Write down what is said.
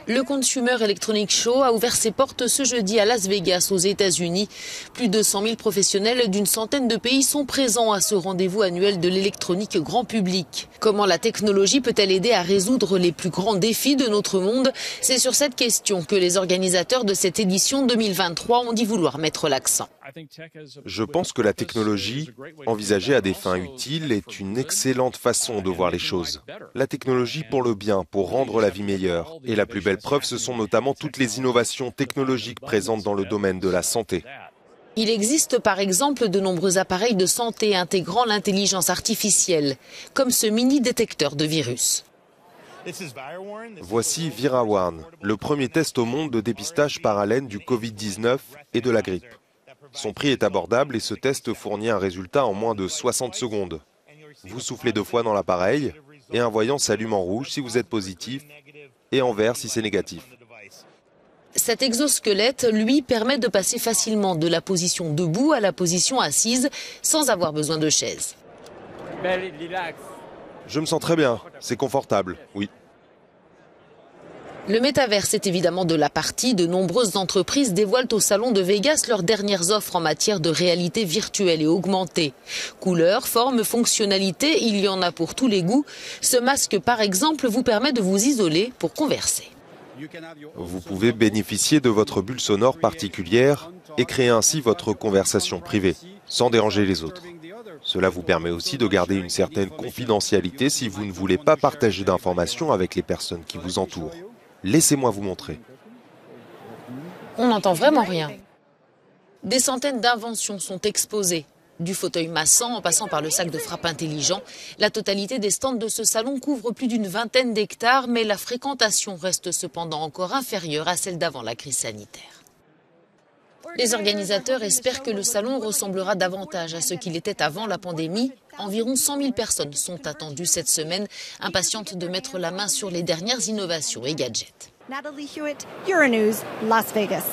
Le Consumer Electronics Show a ouvert ses portes ce jeudi à Las Vegas, aux États-Unis. Plus de 100 000 professionnels d'une centaine de pays sont présents à ce rendez-vous annuel de l'électronique grand public. Comment la technologie peut-elle aider à résoudre les plus grands défis de notre monde? C'est sur cette question que les organisateurs de cette édition 2023 ont dit vouloir mettre l'accent. Je pense que la technologie, envisagée à des fins utiles, est une excellente façon de voir les choses. La technologie pour le bien, pour rendre la vie meilleure. Et la plus belle preuve, ce sont notamment toutes les innovations technologiques présentes dans le domaine de la santé. Il existe par exemple de nombreux appareils de santé intégrant l'intelligence artificielle, comme ce mini-détecteur de virus. Voici ViraWarn, le premier test au monde de dépistage par haleine du Covid-19 et de la grippe. Son prix est abordable et ce test fournit un résultat en moins de 60 secondes. Vous soufflez 2 fois dans l'appareil et un voyant s'allume en rouge si vous êtes positif et en vert si c'est négatif. Cet exosquelette, lui, permet de passer facilement de la position debout à la position assise sans avoir besoin de chaise. Je me sens très bien, c'est confortable, oui. Le métaverse est évidemment de la partie. De nombreuses entreprises dévoilent au salon de Vegas leurs dernières offres en matière de réalité virtuelle et augmentée. Couleurs, formes, fonctionnalités, il y en a pour tous les goûts. Ce masque, par exemple, vous permet de vous isoler pour converser. Vous pouvez bénéficier de votre bulle sonore particulière et créer ainsi votre conversation privée, sans déranger les autres. Cela vous permet aussi de garder une certaine confidentialité si vous ne voulez pas partager d'informations avec les personnes qui vous entourent. Laissez-moi vous montrer. On n'entend vraiment rien. Des centaines d'inventions sont exposées. Du fauteuil massant en passant par le sac de frappe intelligent. La totalité des stands de ce salon couvre plus d'une vingtaine d'hectares, mais la fréquentation reste cependant encore inférieure à celle d'avant la crise sanitaire. Les organisateurs espèrent que le salon ressemblera davantage à ce qu'il était avant la pandémie. Environ 100 000 personnes sont attendues cette semaine, impatientes de mettre la main sur les dernières innovations et gadgets. Natalie Hewitt, Euronews, Las Vegas.